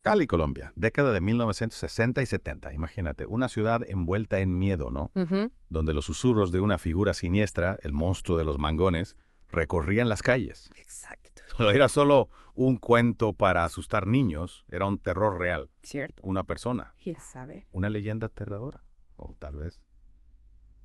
Cali, Colombia, década de 1960 y 70. Imagínate, una ciudad envuelta en miedo, ¿no? Ujú. Donde los susurros de una figura siniestra, el monstruo de los mangones, recorrían las calles. Exacto. No era solo un cuento para asustar niños, era un terror real. Cierto. Una persona, ¿Quién sabe? una leyenda aterradora, o tal vez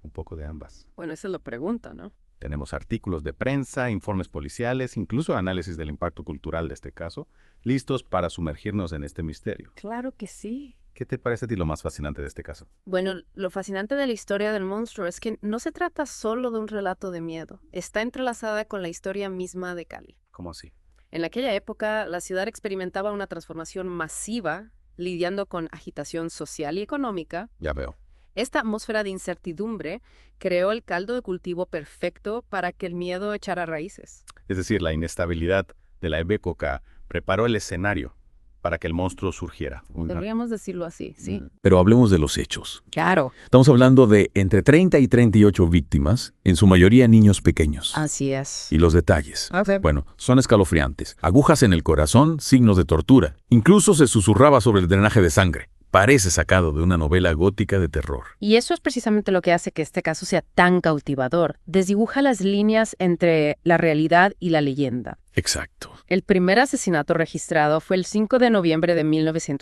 un poco de ambas. Bueno, esa es la pregunta, ¿no? Tenemos artículos de prensa, informes policiales, incluso análisis del impacto cultural de este caso, listos para sumergirnos en este misterio. Claro que sí. ¿Qué te parece a ti lo más fascinante de este caso? Bueno, lo fascinante de la historia del monstruo es que no se trata solo de un relato de miedo, está entrelazada con la historia misma de Cali. ¿Cómo así? En aquella época, la ciudad experimentaba una transformación masiva, lidiando con agitación social y económica. Ya veo. Esta atmósfera de incertidumbre creó el caldo de cultivo perfecto para que el miedo echara raíces. Es decir, la inestabilidad de la época preparó el escenario para que el monstruo surgiera. Podríamos decirlo así, sí. Pero hablemos de los hechos. Claro. Estamos hablando de entre 30 y 38 víctimas, en su mayoría niños pequeños. Así es. Y los detalles. Ok. Bueno, son escalofriantes. Agujas en el corazón, signos de tortura. Incluso se susurraba sobre el drenaje de sangre. Parece sacado de una novela gótica de terror. Y eso es precisamente lo que hace que este caso sea tan cautivador. Desdibuja las líneas entre la realidad y la leyenda. Exacto. El primer asesinato registrado fue el 5 de noviembre de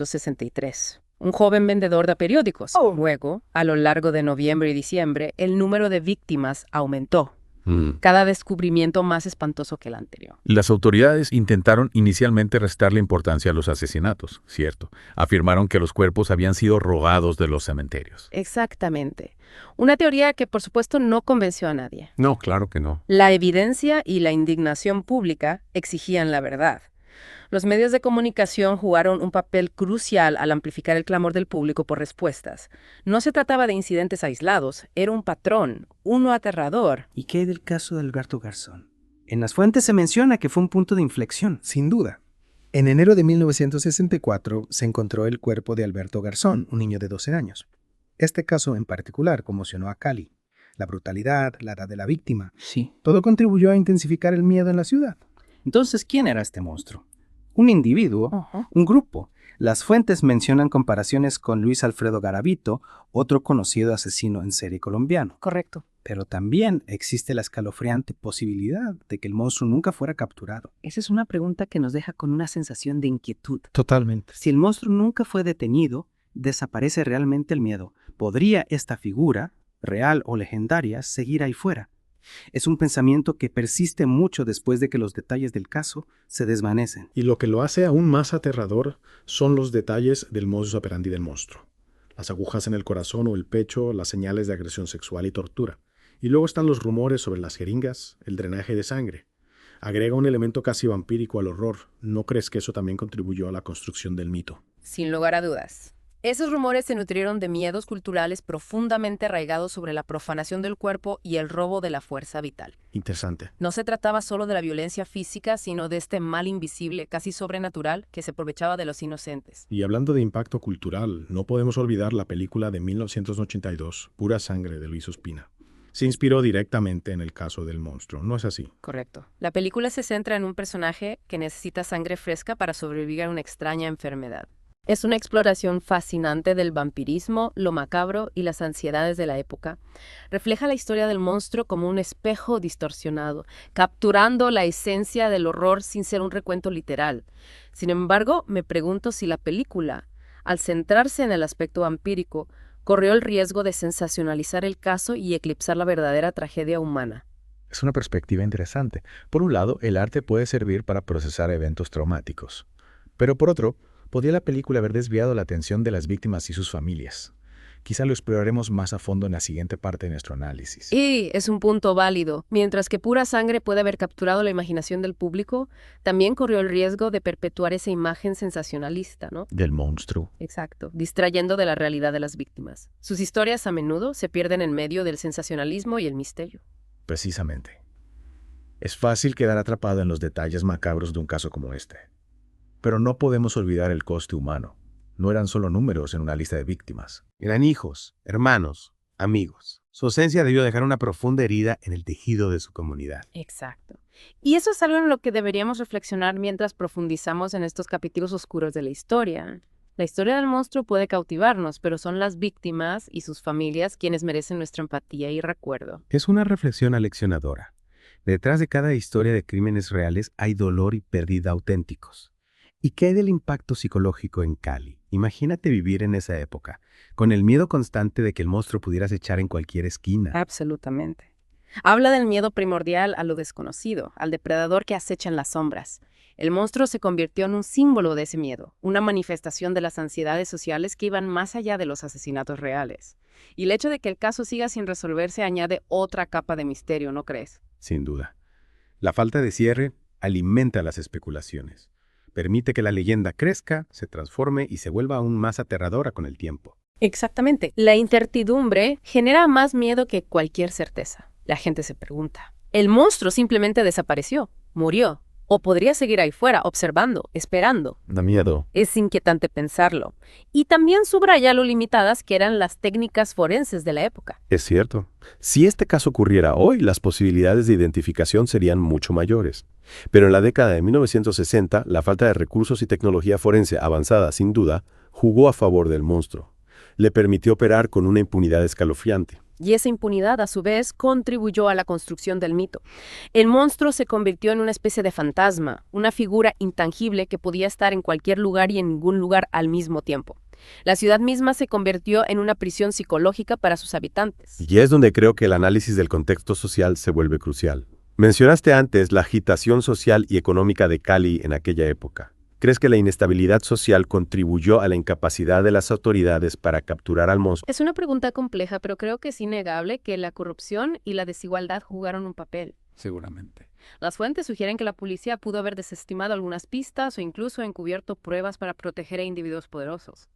1963. Un joven vendedor de periódicos. Luego, a lo largo de noviembre y diciembre, el número de víctimas aumentó. Cada descubrimiento más espantoso que el anterior. Las autoridades intentaron inicialmente restarle importancia a los asesinatos, ¿cierto? Afirmaron que los cuerpos habían sido robados de los cementerios. Exactamente. Una teoría que, por supuesto, no convenció a nadie. No, claro que no. La evidencia y la indignación pública exigían la verdad. Los medios de comunicación jugaron un papel crucial al amplificar el clamor del público por respuestas. No se trataba de incidentes aislados, era un patrón, uno aterrador. ¿Y qué del caso de Alberto Garzón? En las fuentes se menciona que fue un punto de inflexión. Sin duda. En enero de 1964 se encontró el cuerpo de Alberto Garzón, un niño de 12 años. Este caso en particular conmocionó a Cali. La brutalidad, la edad de la víctima, Sí. todo contribuyó a intensificar el miedo en la ciudad. Entonces, ¿quién era este monstruo? ¿Un individuo? ¿Un grupo? Las fuentes mencionan comparaciones con Luis Alfredo Garavito, otro conocido asesino en serie colombiano. Correcto. Pero también existe la escalofriante posibilidad de que el monstruo nunca fuera capturado. Esa es una pregunta que nos deja con una sensación de inquietud. Totalmente. Si el monstruo nunca fue detenido, ¿desaparece realmente el miedo? ¿Podría esta figura, real o legendaria, seguir ahí fuera? Es un pensamiento que persiste mucho después de que los detalles del caso se desvanecen. Y lo que lo hace aún más aterrador son los detalles del modus operandi del monstruo. Las agujas en el corazón o el pecho, las señales de agresión sexual y tortura. Y luego están los rumores sobre las jeringas, el drenaje de sangre. Agrega un elemento casi vampírico al horror. ¿No crees que eso también contribuyó a la construcción del mito? Sin lugar a dudas. Esos rumores se nutrieron de miedos culturales profundamente arraigados sobre la profanación del cuerpo y el robo de la fuerza vital. Interesante. No se trataba solo de la violencia física, sino de este mal invisible, casi sobrenatural, que se aprovechaba de los inocentes. Y hablando de impacto cultural, no podemos olvidar la película de 1982, Pura Sangre, de Luis Ospina. Se inspiró directamente en el caso del monstruo, ¿no es así? Correcto. La película se centra en un personaje que necesita sangre fresca para sobrevivir a una extraña enfermedad. Es una exploración fascinante del vampirismo, lo macabro y las ansiedades de la época. Refleja la historia del monstruo como un espejo distorsionado, capturando la esencia del horror sin ser un recuento literal. Sin embargo, me pregunto si la película, al centrarse en el aspecto vampírico, corrió el riesgo de sensacionalizar el caso y eclipsar la verdadera tragedia humana. Es una perspectiva interesante. Por un lado, el arte puede servir para procesar eventos traumáticos. Pero por otro, podría la película haber desviado la atención de las víctimas y sus familias. Quizá lo exploraremos más a fondo en la siguiente parte de nuestro análisis. Y es un punto válido. Mientras que Pura Sangre puede haber capturado la imaginación del público, también corrió el riesgo de perpetuar esa imagen sensacionalista, ¿no? Del monstruo. Exacto, distrayendo de la realidad de las víctimas. Sus historias a menudo se pierden en medio del sensacionalismo y el misterio. Precisamente. Es fácil quedar atrapado en los detalles macabros de un caso como este. Pero no podemos olvidar el coste humano. No eran solo números en una lista de víctimas. Eran hijos, hermanos, Amigos. Su ausencia debió dejar una profunda herida en el tejido de su comunidad. Exacto. Y eso es algo en lo que deberíamos reflexionar mientras profundizamos en estos capítulos oscuros de la historia. La historia del monstruo puede cautivarnos, pero son las víctimas y sus familias quienes merecen nuestra empatía y recuerdo. Es una reflexión aleccionadora. Detrás de cada historia de crímenes reales hay dolor y pérdida auténticos. ¿Y qué hay del impacto psicológico en Cali? Imagínate vivir en esa época, con el miedo constante de que el monstruo pudiera acechar en cualquier esquina. Absolutamente. Habla del miedo primordial a lo desconocido, al depredador que acecha en las sombras. El monstruo se convirtió en un símbolo de ese miedo, una manifestación de las ansiedades sociales que iban más allá de los asesinatos reales. Y el hecho de que el caso siga sin resolverse añade otra capa de misterio, ¿no crees? Sin duda. La falta de cierre alimenta las especulaciones. Permite que la leyenda crezca, se transforme y se vuelva aún más aterradora con el tiempo. Exactamente. La incertidumbre genera más miedo que cualquier certeza. La gente se pregunta, ¿el monstruo simplemente desapareció? ¿Murió? ¿O podría seguir ahí fuera, observando, esperando? Da miedo. Es inquietante pensarlo. Y también subraya lo limitadas que eran las técnicas forenses de la época. Es cierto. Si este caso ocurriera hoy, las posibilidades de identificación serían mucho mayores. Pero en la década de 1960, la falta de recursos y tecnología forense avanzada, sin duda, jugó a favor del monstruo. Le permitió operar con una impunidad escalofriante. Y esa impunidad, a su vez, contribuyó a la construcción del mito. El monstruo se convirtió en una especie de fantasma, una figura intangible que podía estar en cualquier lugar y en ningún lugar al mismo tiempo. La ciudad misma se convirtió en una prisión psicológica para sus habitantes. Y es donde creo que el análisis del contexto social se vuelve crucial. Mencionaste antes la agitación social y económica de Cali en aquella época. ¿Crees que la inestabilidad social contribuyó a la incapacidad de las autoridades para capturar al monstruo? Es una pregunta compleja, pero creo que es innegable que la corrupción y la desigualdad jugaron un papel. Seguramente. Las fuentes sugieren que la policía pudo haber desestimado algunas pistas o incluso encubierto pruebas para proteger a individuos poderosos.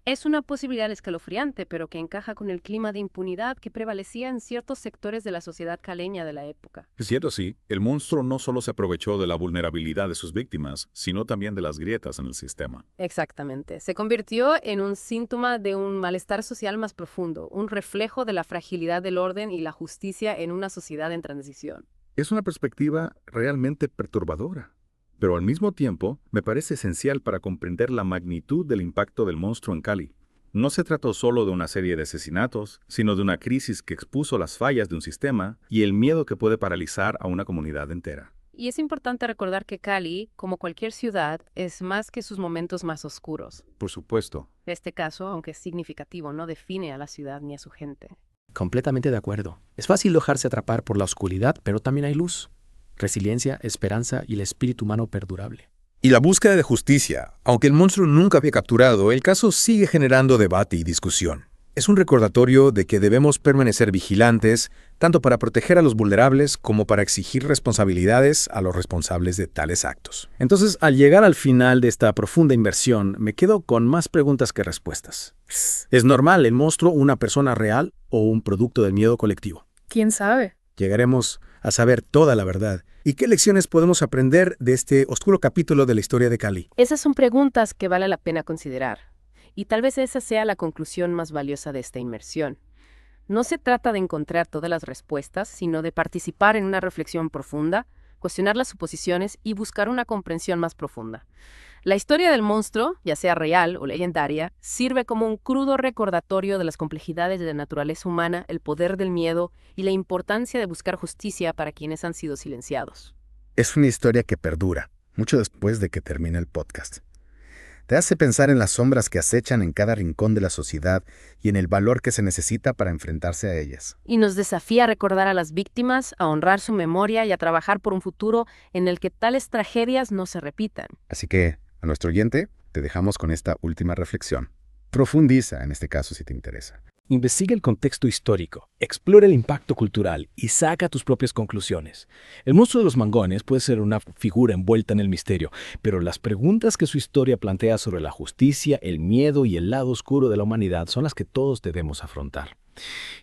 Es una posibilidad escalofriante, pero que encaja con el clima de impunidad que prevalecía en ciertos sectores de la sociedad caleña de la época. Siendo así, el monstruo no solo se aprovechó de la vulnerabilidad de sus víctimas, sino también de las grietas en el sistema. Exactamente. Se convirtió en un síntoma de un malestar social más profundo, un reflejo de la fragilidad del orden y la justicia en una sociedad en transición. Es una perspectiva realmente perturbadora, pero al mismo tiempo me parece esencial para comprender la magnitud del impacto del monstruo en Cali. No se trató solo de una serie de asesinatos, sino de una crisis que expuso las fallas de un sistema y el miedo que puede paralizar a una comunidad entera. Y es importante recordar que Cali, como cualquier ciudad, es más que sus momentos más oscuros. Por supuesto. Este caso, aunque es significativo, no define a la ciudad ni a su gente. Completamente de acuerdo. Es fácil dejarse atrapar por la oscuridad, pero también hay luz, resiliencia, esperanza y el espíritu humano perdurable. Y la búsqueda de justicia. Aunque el monstruo nunca fue capturado, el caso sigue generando debate y discusión. Es un recordatorio de que debemos permanecer vigilantes, tanto para proteger a los vulnerables como para exigir responsabilidades a los responsables de tales actos. Entonces, al llegar al final de esta profunda inmersión, me quedo con más preguntas que respuestas. ¿Es normal el monstruo una persona real o un producto del miedo colectivo? ¿Quién sabe? Llegaremos a saber toda la verdad. ¿Y qué lecciones podemos aprender de este oscuro capítulo de la historia de Cali? Esas son preguntas que vale la pena considerar. Y tal vez esa sea la conclusión más valiosa de esta inmersión. No se trata de encontrar todas las respuestas, sino de participar en una reflexión profunda, cuestionar las suposiciones y buscar una comprensión más profunda. La historia del monstruo, ya sea real o legendaria, sirve como un crudo recordatorio de las complejidades de la naturaleza humana, el poder del miedo y la importancia de buscar justicia para quienes han sido silenciados. Es una historia que perdura, mucho después de que termine el podcast. Te hace pensar en las sombras que acechan en cada rincón de la sociedad y en el valor que se necesita para enfrentarse a ellas. Y nos desafía a recordar a las víctimas, a honrar su memoria y a trabajar por un futuro en el que tales tragedias no se repitan. Así que, a nuestro oyente, te dejamos con esta última reflexión. Profundiza en este caso si te interesa. Investiga el contexto histórico, explora el impacto cultural y saca tus propias conclusiones. El monstruo de los Mangones puede ser una figura envuelta en el misterio, pero las preguntas que su historia plantea sobre la justicia, el miedo y el lado oscuro de la humanidad son las que todos debemos afrontar.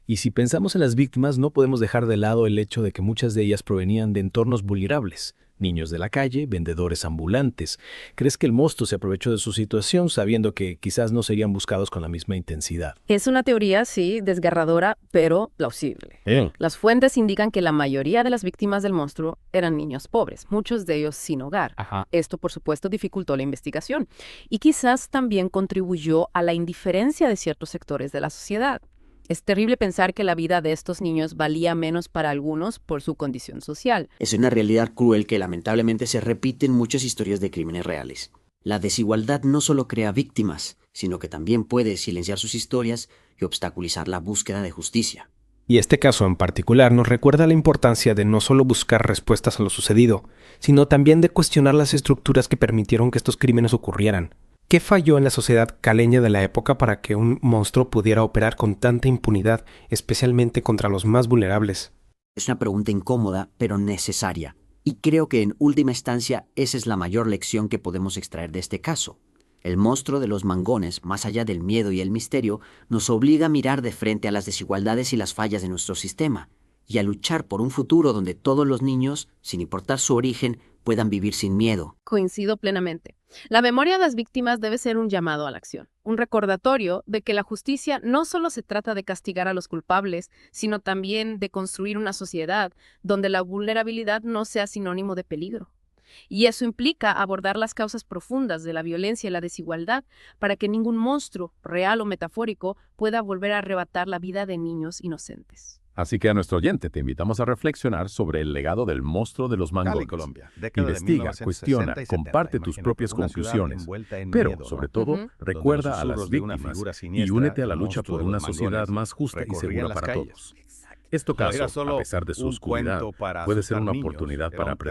Y si pensamos en las víctimas, no podemos dejar de lado el hecho de que muchas de ellas provenían de entornos vulnerables. Niños de la calle, vendedores ambulantes. ¿Crees que el monstruo se aprovechó de su situación sabiendo que quizás no serían buscados con la misma intensidad? Es una teoría, sí, desgarradora, pero plausible. Las fuentes indican que la mayoría de las víctimas del monstruo eran niños pobres, muchos de ellos sin hogar. Esto, por supuesto, dificultó la investigación y quizás también contribuyó a la indiferencia de ciertos sectores de la sociedad. Es terrible pensar que la vida de estos niños valía menos para algunos por su condición social. Es una realidad cruel que lamentablemente se repite en muchas historias de crímenes reales. La desigualdad no solo crea víctimas, sino que también puede silenciar sus historias y obstaculizar la búsqueda de justicia. Y este caso en particular nos recuerda la importancia de no solo buscar respuestas a lo sucedido, sino también de cuestionar las estructuras que permitieron que estos crímenes ocurrieran. ¿Qué falló en la sociedad caleña de la época para que un monstruo pudiera operar con tanta impunidad, especialmente contra los más vulnerables? Es una pregunta incómoda, pero necesaria. Y creo que en última instancia esa es la mayor lección que podemos extraer de este caso. El monstruo de los mangones, más allá del miedo y el misterio, nos obliga a mirar de frente a las desigualdades y las fallas de nuestro sistema, y a luchar por un futuro donde todos los niños, sin importar su origen, puedan vivir sin miedo. Coincido plenamente. La memoria de las víctimas debe ser un llamado a la acción, un recordatorio de que la justicia no solo se trata de castigar a los culpables, sino también de construir una sociedad donde la vulnerabilidad no sea sinónimo de peligro. Y eso implica abordar las causas profundas de la violencia y la desigualdad para que ningún monstruo, real o metafórico, pueda volver a arrebatar la vida de niños inocentes. Así que a nuestro oyente te invitamos a reflexionar sobre el legado del monstruo de los mangones. Cali, Colombia, década de Investiga, 1960 cuestiona, y 70. comparte tus Imagínate propias una ciudad conclusiones. envuelta en Pero, miedo, sobre ¿no? todo, recuerda a las susurros de una víctimas figura y siniestra, únete a la el lucha monstruo por de una los sociedad mangones, más justa y recorría segura las para calles. todos. Esto Era caso, solo a pesar de su un oscuridad, cuento para puede ser asustar una niños. oportunidad Era para un aprender.